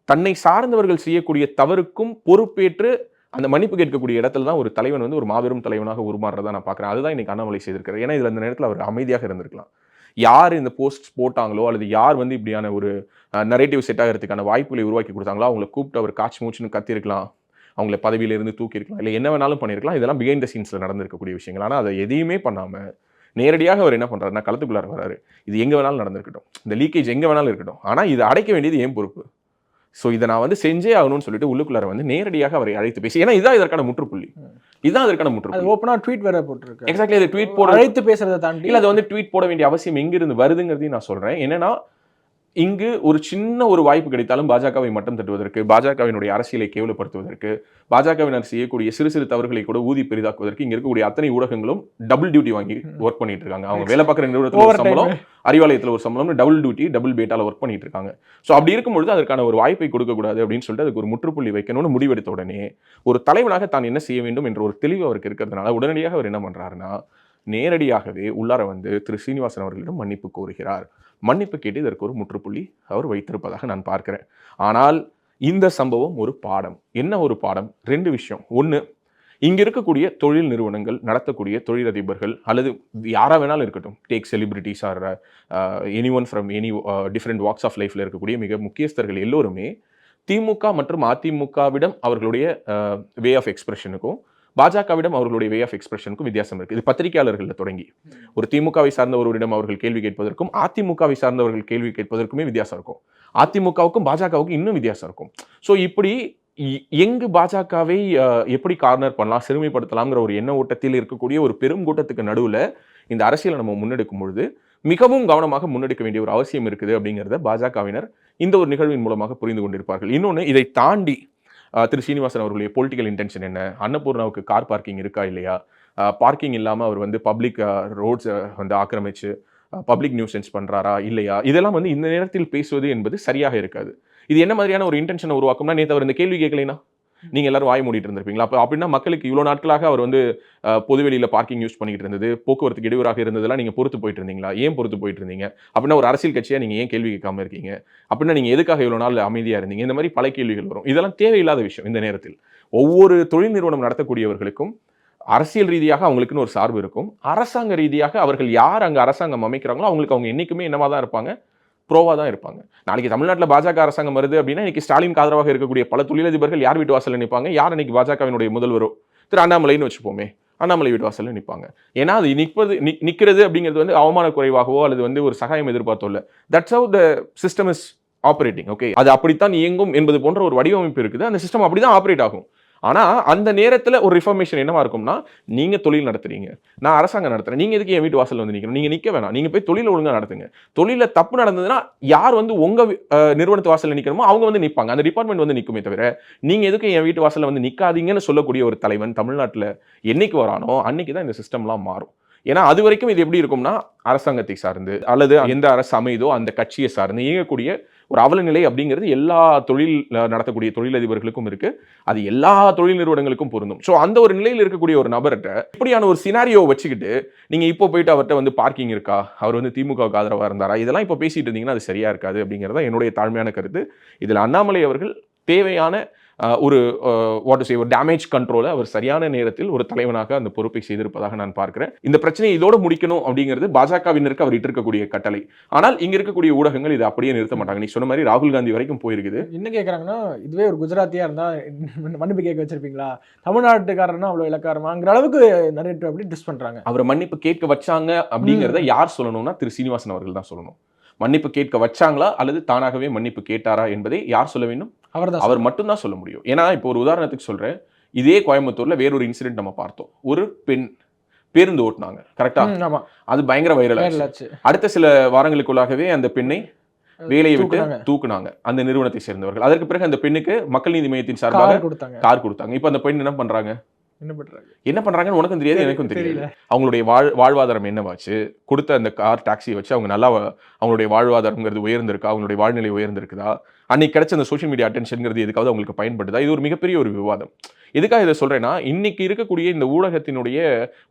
தன்னை சார்ந்தவர்கள் செய்யக்கூடிய தவறுக்கும் பொறுப்பேற்று அந்த மன்னிப்பு கேட்கக்கூடிய இடத்துல தான் ஒரு தலைவன் வந்து ஒரு மாபெரும் தலைவனாக உருமாறுறதா நான் பார்க்குறேன். அதுதான் இன்னைக்கு அண்ணாமலை செய்திருக்கிறார். ஏன்னா இதில் அந்த நேரத்தில் அவர் அமைதியாக இருந்திருக்கலாம். யார் இந்த போஸ்ட் போட்டாங்களோ அல்லது யார் வந்து இப்படியான ஒரு நரேட்டிவ் செட் ஆகிறதுக்கான வாய்ப்புகளை உருவாக்கி கொடுத்தாங்களோ அவங்களை கூப்பிட்டு அவர் காட்சி மூச்சுன்னு கத்திருக்கலாம், அவங்களை பதவியிலிருந்து தூக்கியிருக்கலாம், இல்லை என்ன வேணாலும் பண்ணியிருக்கலாம். இதெல்லாம் பிஹைண்ட் த சீன்ஸில் நடந்திருக்கக்கூடிய விஷயங்கள். ஆனால் அதை எதையுமே பண்ணாமல் நேரடியாக அவர் என்ன பண்ணுறாருன்னா களத்துக்குள்ளார வராரு. இது எங்கே வேணாலும் நடந்திருக்கட்டும், இந்த லீக்கேஜ் எங்கே வேணாலும் இருக்கட்டும், ஆனால் இதை அடைக்க வேண்டியது ஏன் பொறுப்பு, ஸோ இதை நான் வந்து செஞ்சே ஆகணும்னு சொல்லிட்டு உள்ளுக்குள்ளார வந்து நேரடியாக அவரை அழைத்து பேசி, ஏன்னா இதான் இதற்கான முற்றுப்புள்ளி, இதுதான் அதற்கான முற்றுப்புள்ளி. ஓப்பனாக ட்வீட் வேற போட்டிருக்கு. எக்ஸாக்ட்லி, அது ட்வீட் போட அழைத்து பேசுறதை தாண்டி இல்லை, அது வந்து ட்வீட் போட வேண்டிய அவசியம் எங்கிருந்து வருதுங்கிறதையும் நான் சொல்கிறேன். என்னன்னா இங்கு ஒரு சின்ன ஒரு வாய்ப்பு கிடைத்தாலும் பாஜகவை மட்டம் தட்டுவதற்கு, பாஜகவினுடைய அரசியலை கேவலப்படுத்துவதற்கு, பாஜகவினர் செய்யக்கூடிய சிறு சிறு தவறுகளை கூட ஊதி பெரிதாக்குவதற்கு இங்க இருக்கக்கூடிய அத்தனை ஊடகங்களும் டபுள் டியூட்டி வாங்கி ஒர்க் பண்ணிட்டு இருக்காங்க. அவங்க வேலை பார்க்குற நிறுவனத்தில் ஒரு சம்பளம், அறிவாலயத்தில் ஒரு சம்பளம், டபுள் டியூட்டி டபுள் பேட்டால ஒர்க் பண்ணிட்டு இருக்காங்க. ஸோ அப்படி இருக்கும்பொழுது அதற்கான ஒரு வாய்ப்பை கொடுக்கக்கூடாது அப்படின்னு சொல்லிட்டு அதுக்கு ஒரு முற்றுப்புள்ளி வைக்கணும்னு முடிவெடுத்த உடனே ஒரு தலைவனாக தான் என்ன செய்ய வேண்டும் என்ற ஒரு தெளிவு அவருக்கு இருக்கிறதுனால உடனடியாக அவர் என்ன பண்றாருன்னா, நேரடியாகவே உள்ளார வந்து திரு சீனிவாசன் அவர்களிடம் மன்னிப்பு கோருகிறார். மன்னிப்பு கேட்டு இதற்கு ஒரு முற்றுப்புள்ளி அவர் வைத்திருப்பதாக நான் பார்க்கிறேன். ஆனால் இந்த சம்பவம் ஒரு பாடம். என்ன ஒரு பாடம்? 2 விஷயம். ஒன்று, இங்க இருக்கக்கூடிய தொழில் நிறுவனங்கள், நடத்தக்கூடிய தொழிலதிபர்கள் அல்லது யாரா வேணாலும் இருக்கட்டும், take celebrities or any one from any different walks of லைஃப்ல இருக்கக்கூடிய மிக முக்கியஸ்தர்கள் எல்லோருமே திமுக மற்றும் அதிமுகவிடம் அவர்களுடைய வே ஆஃப் எக்ஸ்பிரஷனுக்கும், பாஜகவிடம் அவர்களுடைய வே ஆஃப் எக்ஸ்பிரஷனுக்கும் வித்தியாசம் இருக்கு. இது பத்திரிகையாளர்கள் தொடங்கி ஒரு திமுகவை சார்ந்த ஒருவரிடம் அவர்கள் கேள்வி கேட்பதற்கும் அதிமுகவை சார்ந்தவர்கள் கேள்வி கேட்பதற்குமே வித்தியாசம் இருக்கும். அதிமுகவுக்கும் பாஜகவுக்கும் இன்னும் வித்தியாசம் இருக்கும். ஸோ இப்படி எங்கு பாஜகவை எப்படி கார்னர் பண்ணலாம், சிறுமைப்படுத்தலாம்ங்கிற ஒரு எண்ண ஓட்டத்தில் இருக்கக்கூடிய ஒரு பெரும் கூட்டத்துக்கு நடுவில் இந்த அரசியலை நம்ம முன்னெடுக்கும் பொழுது மிகவும் கவனமாக முன்னெடுக்க வேண்டிய ஒரு அவசியம் இருக்குது அப்படிங்கிறத பாஜகவினர் இந்த ஒரு நிகழ்வின் மூலமாக புரிந்து கொண்டிருப்பார்கள். இன்னொன்று, இதை தாண்டி திரு சீனிவாசன் அவர்களுடைய பொலிட்டிக்கல் இன்டென்ஷன் என்ன, அன்னபூர்ணாவுக்கு கார் பார்க்கிங் இருக்கா இல்லையா, பார்க்கிங் இல்லாமல் அவர் வந்து பப்ளிக் ரோட்ஸை வந்து ஆக்கிரமிச்சு பப்ளிக் நியூசன்ஸ் பண்ணுறாரா இல்லையா, இதெல்லாம் வந்து இந்த நேரத்தில் பேசுவது என்பது சரியாக இருக்காது. இது என்ன மாதிரியான ஒரு இன்டென்ஷனை உருவாக்கும்னா, நேற்று அவர் இந்த கேள்வி கேட்கலைன்னா நீங்கள் எல்லாரும் வாய் மூடிட்டு இருந்திருப்பீங்களா? அப்போ அப்படின்னா மக்களுக்கு இவ்வளோ நாட்களாக அவர் வந்து பொதுவெளியில் பார்க்கிங் யூஸ் பண்ணிட்டு இருந்தது, போக்குவரத்துக்கு இடையூறாக இருந்ததெல்லாம் நீங்கள் பொறுத்து போயிட்டு இருந்தீங்களா? ஏன் பொறுத்து போயிட்டு இருந்தீங்க? அப்படின்னா ஒரு அரசியல் கட்சியாக நீங்கள் ஏன் கேள்வி கேட்காம இருக்கீங்க? அப்படின்னா நீங்கள் எதுக்காக இவ்வளோ நாள் அமைதியாக இருந்தீங்க? இந்த மாதிரி பல கேள்விகள் வரும். இதெல்லாம் தேவையில்லாத விஷயம். இந்த நேரத்தில் ஒவ்வொரு தொழில் நிறுவனம் நடத்தக்கூடியவர்களுக்கும் அரசியல் ரீதியாக அவங்களுக்குன்னு ஒரு சார்பு இருக்கும். அரசாங்க ரீதியாக அவர்கள் யார் அங்கே அரசாங்கம் அமைக்கிறாங்களோ அவங்களுக்கு அவங்க என்றைக்குமே என்னவா தான் இருப்பாங்க, ப்ரோவாக தான் இருப்பாங்க. நாளைக்கு தமிழ்நாட்டில் பாஜக அரசாங்கம் வருது அப்படின்னா இன்னைக்கு ஸ்டாலினுக்கு ஆதரவாக இருக்கக்கூடிய பல தொழிலதிபர்கள் யார் வீட்டு வாசலில் நிற்பாங்க? யார் இன்னைக்கு பாஜகவினுடைய முதல்வரோ திரு அண்ணாமலைன்னு வச்சுப்போமே, அண்ணாமலை வீட்டு வாசலில் நிற்பாங்க. ஏன்னா அது நிற்கிறது அப்படிங்கிறது வந்து அவமான குறைவாகவோ அல்லது வந்து ஒரு சகாயம் எதிர்பார்த்தோ இல்லை. That's how the system is operating. Okay, அது அப்படித்தான் இயங்கும் என்பது போன்ற ஒரு வடிவமைப்பு இருக்குது. அந்த சிஸ்டம் அப்படி தான் ஆப்ரேட் ஆகும். ஆனால் அந்த நேரத்தில் ஒரு ரிஃபர்மேஷன் என்னவா இருக்கும்னா, நீங்கள் தொழில் நடத்துறீங்க, நான் அரசாங்கம் நடத்துறேன், நீங்கள் எதுக்கு என் வீட்டு வாசல் வந்து நிற்கணும்? நீங்கள் நிற்க வேணாம், நீங்கள் போய் தொழில் ஒழுங்காக நடத்துங்க. தொழிலில் தப்பு நடந்ததுன்னா யார் வந்து உங்கள் நிறுவனத்து வாசலில் நிற்கணுமோ அவங்க வந்து நிற்பாங்க, அந்த டிபார்ட்மெண்ட் வந்து நிற்குமே தவிர நீங்கள் எதுக்கு என் வீட்டு வாசலில் வந்து நிற்காதீங்கன்னு சொல்லக்கூடிய ஒரு தலைவன் தமிழ்நாட்டில் என்னைக்கு வரானோ அன்னைக்கு தான் இந்த சிஸ்டம்லாம் மாறும். ஏன்னா அது வரைக்கும் இது எப்படி இருக்கும்னா, அரசாங்கத்தை சார்ந்து அல்லது எந்த அரசு அமைதோ அந்த கட்சியை சார்ந்து இயங்கக்கூடிய ஒரு அவலநிலை அப்படிங்கிறது எல்லா தொழில் நடத்தக்கூடிய தொழிலதிபர்களுக்கும் இருக்கு. அது எல்லா தொழில் நிறுவனங்களுக்கும் பொருந்தும். ஸோ அந்த ஒரு நிலையில் இருக்கக்கூடிய ஒரு நபர்கிட்ட இப்படியான ஒரு சினாரியோ வச்சுக்கிட்டு நீங்க இப்போ போயிட்டு அவர்கிட்ட வந்து பார்க்கிங் இருக்கா, அவர் வந்து திமுகவுக்கு ஆதரவாக இருந்தாரா, இதெல்லாம் இப்போ பேசிட்டு இருந்தீங்கன்னா அது சரியா இருக்காது அப்படிங்கிறதா என்னுடைய தாழ்மையான கருத்து. இதில் அண்ணாமலை அவர்கள் தேவையான ஒரு ஒரு டேமேஜ் கண்ட்ரோலை அவர் சரியான நேரத்தில் ஒரு தலைவனாக அந்த பொறுப்பை செய்திருப்பதாக நான் பார்க்கிறேன். இந்த பிரச்சனையை இதோடு முடிக்கணும் அப்படிங்கிறது பாஜகவினருக்கு அவர் இருக்கக்கூடிய கட்டளை. ஆனால் இங்க இருக்கக்கூடிய ஊடகங்கள் இதை அப்படியே நிறுத்த மாட்டாங்க. நீ சொன்ன மாதிரி ராகுல் காந்தி வரைக்கும் போயிருக்குது. என்ன கேட்கறாங்கன்னா, இதுவே ஒரு குஜராத்தியா இருந்தா மன்னிப்பு கேட்க வச்சிருப்பீங்களா, தமிழ்நாட்டுக்காரனா அவ்வளவு இலக்காரமாங்கிற அளவுக்கு நிறைய அப்படி டிஸ் பண்றாங்க. அவரை மன்னிப்பு கேட்க வச்சாங்க அப்படிங்கிறத யார் சொல்லணும்னா திரு சீனிவாசன் அவர்கள் தான் சொல்லணும். மன்னிப்பு கேட்க வச்சாங்களா அல்லது தானாகவே மன்னிப்பு கேட்டாரா என்பதை யார் சொல்ல வேண்டும்? அவர் மட்டும்தான் சொல்ல முடியும். ஏன்னா இப்போ ஒரு உதாரணத்துக்கு சொல்றேன், இதே கோயம்புத்தூர்ல வேறொரு இன்சிடென்ட் நம்ம பார்த்தோம். ஒரு பெண் பேருந்து ஓட்டினாங்க, கரெக்டா? அது பயங்கர வைரல் ஆச்சு. அடுத்த சில வாரங்களுக்குள்ளாகவே அந்த பெண்ணை வேலையை விட்டு தூக்குனாங்க அந்த நிறுவனத்தை சேர்ந்தவர்கள். அதற்கு பிறகு அந்த பெண்ணுக்கு மக்கள் நீதி மையத்தின் சார்பாக கார் கொடுத்தாங்க. இப்போ அந்த பெண் என்ன பண்றாங்க பண்றாங்கன்னு உனக்கும் தெரியாது, எனக்கும் தெரியல. அவங்களுடைய வாழ்வாதாரம் என்னவாச்சு? கொடுத்த அந்த கார் டாக்ஸியை வச்சு அவங்க நல்லா அவங்களுடைய வாழ்வாதாரம்ங்கிறது உயர்ந்திருக்கா, அவங்களுடைய வாழ்நிலை உயர்ந்திருக்குதா, அன்னைக்கு கிடைச்ச அந்த சோஷியல் மீடியா அட்டென்ஷன்ங்கிறது எதுக்காவது அவங்களுக்கு பயன்படுதா? இது ஒரு மிகப்பெரிய ஒரு விவாதம். எதுக்காக இதை சொல்றேன்னா, இன்னைக்கு இருக்கக்கூடிய இந்த ஊடகத்தினுடைய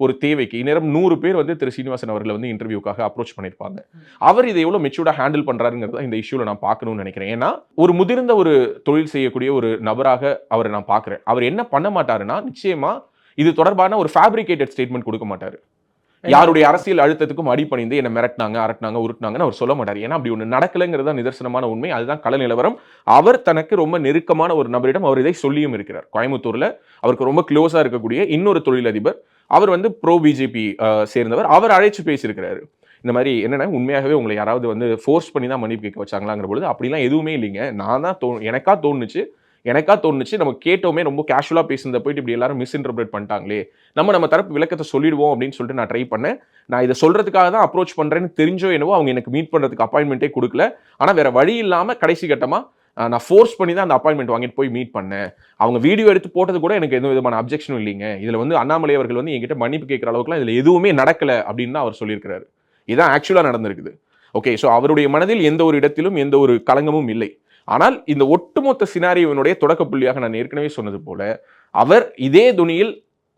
ஒரு தேவைக்கு இந்நேரம் 100 பேர் வந்து திரு சீனிவாசன் அவர்களை வந்து இன்டர்வியூக்காக அப்ரோச் பண்ணியிருப்பாங்க. அவர் இதை எவ்வளவு மெச்சூர்டா ஹேண்டில் பண்றாருங்கிறத இந்த இஷ்யூல நான் பார்க்கணும்னு நினைக்கிறேன். ஏன்னா ஒரு முதிர்ந்த ஒரு தொழில் செய்யக்கூடிய ஒரு நபராக அவரை நான் பார்க்கிறேன். அவர் என்ன பண்ண மாட்டாருன்னா, நிச்சயமா இது தொடர்பான ஒரு ஃபேப்ரிகேட்டட் ஸ்டேட்மெண்ட் கொடுக்க மாட்டாரு. யாருடைய அரசியல் அழுத்தத்துக்கும் அடிபணிந்து என்ன மிரட்டினாங்க, அரட்டினாங்க, உருட்டினாங்கன்னு அவர் சொல்ல மாட்டார். ஏன்னா அப்படி ஒன்று நடக்கலைங்கிறது தான் நிதர்சனமான உண்மை. அதுதான் கள நிலவரம். அவர் தனக்கு ரொம்ப நெருக்கமான ஒரு நபரிடம் அவர் இதை சொல்லியும் இருக்கிறார். கோயம்புத்தூர்ல அவருக்கு ரொம்ப க்ளோஸா இருக்கக்கூடிய இன்னொரு தொழிலதிபர், அவர் வந்து ப்ரோ பிஜேபி சேர்ந்தவர், அவர் அழைச்சு பேசியிருக்கிறாரு. இந்த மாதிரி என்னன்னா, உண்மையாகவே உங்களை யாராவது வந்து ஃபோர்ஸ் பண்ணி தான் மன்னிப்பு கேட்க வச்சாங்களாங்கிற பொழுது அப்படிலாம் எதுவுமே இல்லைங்க. நான் தான் எனக்கா தோணுச்சு நம்ம கேட்டோமே, ரொம்ப கேஷுவலாக பேசுனதை போயிட்டு இப்படி எல்லாரும் மிஸ்இன்டர்பிரேட் பண்ணிட்டாங்களே, நம்ம தரப்பு விளக்கத்தை சொல்லிடுவோம் அப்படின்னு சொல்லிட்டு நான் ட்ரை பண்ணேன். நான் இதை சொல்றதுக்காக தான் அப்ரோச் பண்றேன்னு தெரிஞ்சோ என்னவோ அவங்க எனக்கு மீட் பண்றதுக்கு அப்பாயின்மெண்ட்டே கொடுக்கல. ஆனால் வேற வழி இல்லாமல் கடைசி கட்டமாக நான் ஃபோர்ஸ் பண்ணி தான் அந்த அப்பாயின்மெண்ட் வாங்கிட்டு போய் மீட் பண்ணேன். அவங்க வீடியோ எடுத்து போட்டது கூட எனக்கு எந்த விதமான அப்ஜெக்ஷனும் இல்லைங்க. இதில் வந்து அண்ணாமலை அவர்கள் வந்து என்கிட்ட மன்னிப்பு கேட்குற அளவுக்குலாம் இதில் எதுவுமே நடக்கலை அப்படின்னு அவர் சொல்லியிருக்கிறாரு. இதுதான் ஆக்சுவலாக நடந்திருக்குது. ஓகே, ஸோ அவருடைய மனதில் எந்த ஒரு இடத்திலும் எந்த ஒரு களங்கமும் இல்லை. ஆனால் இந்த ஒட்டுமொத்த சினாரியோவினுடைய தொடக்க புள்ளியாக நான் ஏற்கனவே சொன்னது போல, அவர் இதே துணியில்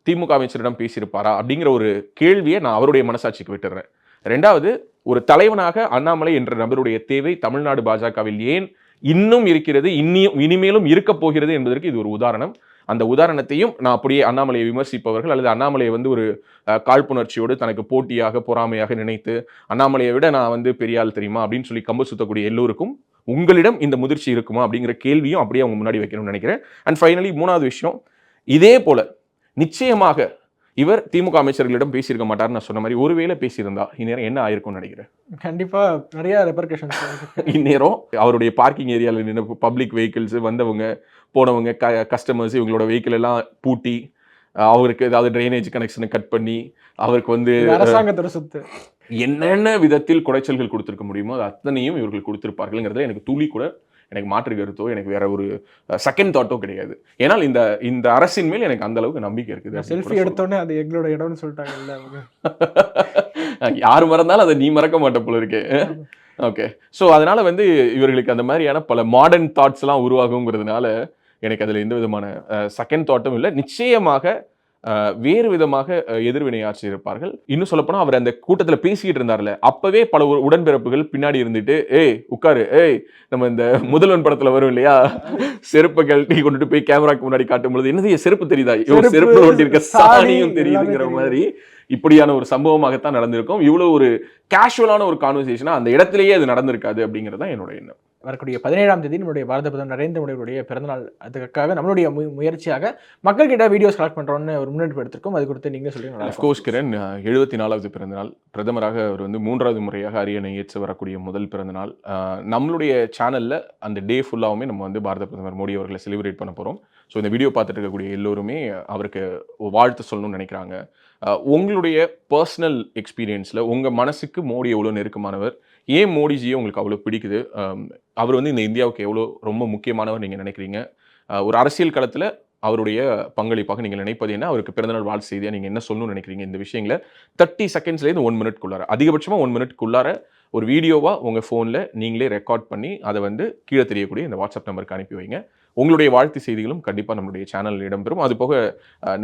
திமுக அமைச்சரிடம் பேசியிருப்பாரா அப்படிங்கிற ஒரு கேள்வியை நான் அவருடைய மனசாட்சிக்கு விட்டுறேன். ரெண்டாவது, ஒரு தலைவனாக அண்ணாமலை என்ற நபருடைய தேவை தமிழ்நாடு பாஜகவில் ஏன் இன்னும் இருக்கிறது, இனிமேலும் இருக்க போகிறது என்பதற்கு இது ஒரு உதாரணம். அந்த உதாரணத்தையும் நான் அப்படியே அண்ணாமலையை விமர்சிப்பவர்கள் அல்லது அண்ணாமலையை வந்து ஒரு காழ்ப்புணர்ச்சியோடு தனக்கு போட்டியாக பொறாமையாக நினைத்து அண்ணாமலையை விட நான் வந்து பெரிய ஆள் தெரியுமா அப்படின்னு சொல்லி கம்பு சுத்தக்கூடிய எல்லோருக்கும் உங்களிடம் இந்த முதிர்ச்சி இருக்குமா அப்படிங்கிற கேள்வியும் அப்படியே அவங்க முன்னாடி வைக்கணும்னு நினைக்கிறேன். அண்ட் ஃபைனலி 3வது விஷயம், இதே போல நிச்சயமாக இவர் திமுக அமைச்சர்களிடம் பேசியிருக்க மாட்டார். நான் சொன்ன மாதிரி ஒருவேளை பேசியிருந்தா இந்நேரம் என்ன ஆயிருக்கும்னு நினைக்கிறேன். கண்டிப்பா நிறைய ரெபர்கஷன்ஸ் இந்நேரம் அவருடைய பார்க்கிங் ஏரியாவில் நின்று பப்ளிக் வெஹிக்கிள்ஸ் வந்தவங்க போனவங்க கஸ்டமர்ஸ் இவங்களோட வெஹிக்கிள் எல்லாம் பூட்டி அவருக்கு ஏதாவது ட்ரைனேஜ் கனெக்ஷனை கட் பண்ணி அவருக்கு வந்து அரசாங்கத்தோட சொத்து என்னென்ன விதத்தில் குடைச்சல்கள் கொடுத்திருக்க முடியுமோ அது அத்தனையும் இவர்கள் கொடுத்திருப்பார்கள்ங்கிறதுல எனக்கு துளி கூட எனக்கு மாற்று கருத்தோ எனக்கு வேற ஒரு செகண்ட் தாட்டோ கிடையாது. ஏன்னால் இந்த அரசின் மேல் எனக்கு அந்த அளவுக்கு நம்பிக்கை இருக்குது. செல்ஃபி எடுத்தோடனே அது எங்களோட இடம்னு சொல்லிட்டாங்கல்ல அவங்க. யாரு மறந்தாலும் அதை நீ மறக்க மாட்ட போல இருக்கே. ஓகே, ஸோ அதனால வந்து இவர்களுக்கு அந்த மாதிரியான பல மாடர்ன் தாட்ஸ் எல்லாம் உருவாகுங்கிறதுனால எனக்கு அதில் எந்த விதமான செகண்ட் தாட்டும் இல்லை. நிச்சயமாக வேறு விதமாக எதிர்வினையாற்றி இருப்பார்கள். இன்னும் சொல்லப்போனால் அவர் அந்த கூட்டத்தில் பேசிக்கிட்டு இருந்தார்ல, அப்பவே பல உடன்பிறப்புகள் பின்னாடி இருந்துட்டு ஏய் உட்காரு, ஏய் நம்ம இந்த முதல்வன் படத்துல வரும் இல்லையா, செருப்பை கழட்டி கொண்டுட்டு போய் கேமராக்கு முன்னாடி காட்டும் பொழுது என்னது செருப்பு தெரியுதா, செருப்பு ஒட்டி இருக்க சாணியும் தெரியுதுங்கிற மாதிரி இப்படியான ஒரு சம்பவமாகத்தான் நடந்திருக்கும். இவ்வளவு ஒரு கேஷுவலான ஒரு கான்வர்சேஷனா அந்த இடத்திலேயே அது நடந்திருக்காது அப்படிங்கிறது தான் என்னோட எண்ணம். வரக்கூடிய 17ஆம் தேதி நம்மளுடைய பாரத பிரதமர் நரேந்திர மோடியுடைய பிறந்தநாள். அதுக்காக நம்மளுடைய முயற்சியாக மக்கள்கிட்ட வீடியோஸ் கலெக்ட் பண்றோம்னு ஒரு முன்னெடுப்பு எடுத்திருக்கோம். அது குறித்து நீங்க சொல்லுங்க. அஃப்கோர்ஸ் கிரண், 74வது பிறந்தநாள், பிரதமராக அவர் வந்து 3வது முறையாக அரியணை ஏற்று வரக்கூடிய முதல் பிறந்தநாள். நம்மளுடைய சேனல்ல அந்த டே ஃபுல்லாவுமே நம்ம வந்து பாரத பிரதமர் மோடி அவர்களை செலிப்ரேட் பண்ண போறோம். ஸோ இந்த வீடியோ பார்த்துட்டு இருக்கக்கூடிய எல்லோருமே அவருக்கு வாழ்த்து சொல்லணும்னு நினைக்கிறாங்க. உங்களுடைய பர்சனல் எக்ஸ்பீரியன்ஸில் உங்கள் மனசுக்கு மோடி எவ்வளோ நெருக்கமானவர், ஏன் மோடிஜியை உங்களுக்கு அவ்வளோ பிடிக்குது, அவர் வந்து இந்த இந்தியாவுக்கு எவ்வளோ ரொம்ப முக்கியமானவர் நீங்கள் நினைக்கிறீங்க, ஒரு அரசியல் களத்தில் அவருடைய பங்களிப்பாக நீங்கள் நினைப்பது என்ன, அவருக்கு பிறந்தநாள் வாழ்த்து செய்தியாக நீங்கள் என்ன சொல்லணும்னு நினைக்கிறீங்க, இந்த விஷயங்களை 30 செகண்ட்ஸ்லேருந்து 1 மினிட்குள்ளார, அதிகபட்சமாக 1 மினிட்குள்ளார ஒரு வீடியோவாக உங்கள் ஃபோனில் நீங்களே ரெக்கார்ட் பண்ணி அதை வந்து கீழே தெரியக்கூடிய இந்த வாட்ஸ்அப் நம்பருக்கு அனுப்பி வைங்க. உங்களுடைய வாழ்த்து செய்திகளும் கண்டிப்பாக நம்மளுடைய சேனலில் இடம்பெறும். அது போக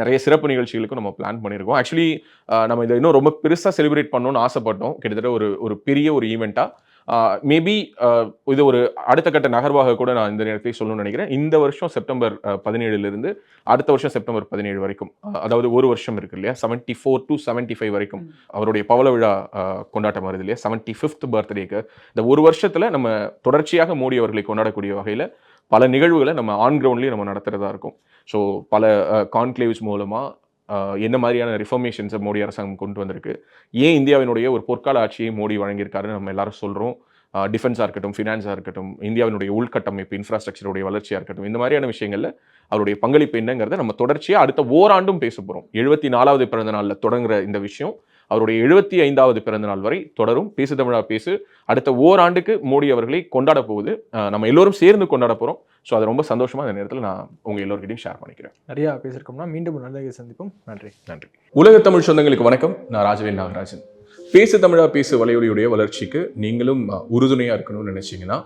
நிறைய சிறப்பு நிகழ்ச்சிகளுக்கும் நம்ம பிளான் பண்ணியிருக்கோம். ஆக்சுவலி நம்ம இதை இன்னும் ரொம்ப பெருசாக செலிப்ரேட் பண்ணணும்னு ஆசைப்பட்டோம். கிட்டத்தட்ட ஒரு பெரிய ஒரு ஈவெண்ட்டாக மேபி இது ஒரு அடுத்த கட்ட நகர்வாக கூட நான் இந்த நேரத்தை சொல்லணும்னு நினைக்கிறேன். இந்த வருஷம் செப்டம்பர் 17 அடுத்த வருஷம் செப்டம்பர் 17 வரைக்கும், அதாவது ஒரு வருஷம் இருக்கு இல்லையா, 74 to 75 வரைக்கும் அவருடைய பவள விழா கொண்டாட்டம் வருது இல்லையா, 75th பர்த்டேக்கு இந்த ஒரு வருஷத்துல நம்ம தொடர்ச்சியாக மோடி அவர்களை கொண்டாடக்கூடிய வகையில் பல நிகழ்வுகளை நம்ம ஆன் கிரவுண்ட்லேயே நம்ம நடத்துறதா இருக்கும். ஸோ பல கான்க்ளேவ்ஸ் மூலமாக என்ன மாதிரியான ரிஃபர்மேஷன்ஸை மோடி அரசாங்கம் கொண்டு வந்திருக்கு, ஏன் இந்தியாவினுடைய ஒரு பொற்கால ஆட்சியை மோடி வழங்கியிருக்காருன்னு நம்ம எல்லாரும் சொல்கிறோம். டிஃபென்ஸாக இருக்கட்டும், ஃபினான்ஸாக இருக்கட்டும், இந்தியாவினுடைய உள்கட்டமைப்பு இன்ஃப்ராஸ்ட்ரக்சருடைய வளர்ச்சியாக இருக்கட்டும், இந்த மாதிரியான விஷயங்களில் அவருடைய பங்களிப்பு என்னங்கிறத நம்ம தொடர்ச்சியாக அடுத்த ஓராண்டும் பேச போகிறோம். 74வது பிறந்த நாளில் தொடங்குற இந்த விஷயம் அவருடைய 75வது பிறந்த நாள் வரை தொடரும். பேசு தமிழா பேசு அடுத்த ஓராண்டுக்கு மோடி அவர்களை கொண்டாட போகுது. நம்ம எல்லோரும் சேர்ந்து கொண்டாட போகிறோம். ஸோ அது ரொம்ப சந்தோஷமாக இந்த நேரத்தில் நான் உங்கள் எல்லோருக்கிட்டையும் ஷேர் பண்ணிக்கிறேன். நிறையா பேசியிருக்கோம்னா மீண்டும் நல்ல சந்திப்போம். நன்றி. உலக தமிழ் சொந்தங்களுக்கு வணக்கம். நான் ராஜவேல் நாகராஜன். பேசு தமிழா பேசு வலையொலியுடைய வளர்ச்சிக்கு நீங்களும் உறுதுணையாக இருக்கணும்னு நினைச்சீங்கன்னா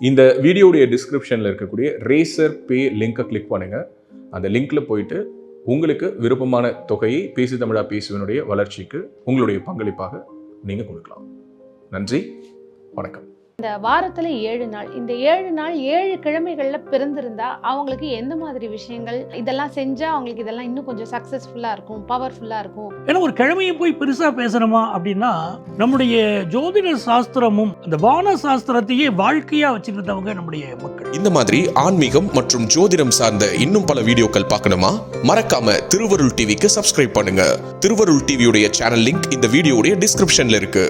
இந்த வீடியோடைய டிஸ்கிரிப்ஷனில் இருக்கக்கூடிய ரேசர் பே லிங்கை கிளிக் பண்ணுங்க. அந்த லிங்க்ல போயிட்டு உங்களுக்கு விருப்பமான தொகையை பேசு தமிழா பேசுவனுடைய வளர்ச்சிக்கு உங்களுடைய பங்களிப்பாக நீங்கள் கொடுக்கலாம். நன்றி, வணக்கம். இந்த வாரத்துல 7 நாள், இந்த 7 நாள் 7 கிழமைகள்ல பிறந்திருந்தா அவங்களுக்கு எந்த மாதிரி விஷயங்கள் இதெல்லாம் செஞ்சா அவங்களுக்கு இதெல்லாம் இன்னும் கொஞ்சம் சக்சஸ்ஃபுல்லா இருக்கும், பவர்ஃபுல்லா இருக்கும்? ஏன்னா ஒரு கிழமையை போய் பெருசா பேசணுமா அப்படின்னா, நம்முடைய ஜோதிட சாஸ்திரமும் அந்த வான சாஸ்திரத்தையே வாழ்க்கையா வச்சிருந்தவங்க நம்முடைய மக்கள். இந்த மாதிரி ஆன்மீகம் மற்றும் ஜோதிடம் சார்ந்த இன்னும் பல வீடியோக்கள் பார்க்கணுமா? மறக்காம திருவருள் டிவிக்கு சப்ஸ்கிரைப் பண்ணுங்க. திருவருள் டிவியுடைய சேனல் லிங்க் இந்த வீடியோடைய டிஸ்கிரிப்ஷன்ல இருக்கு.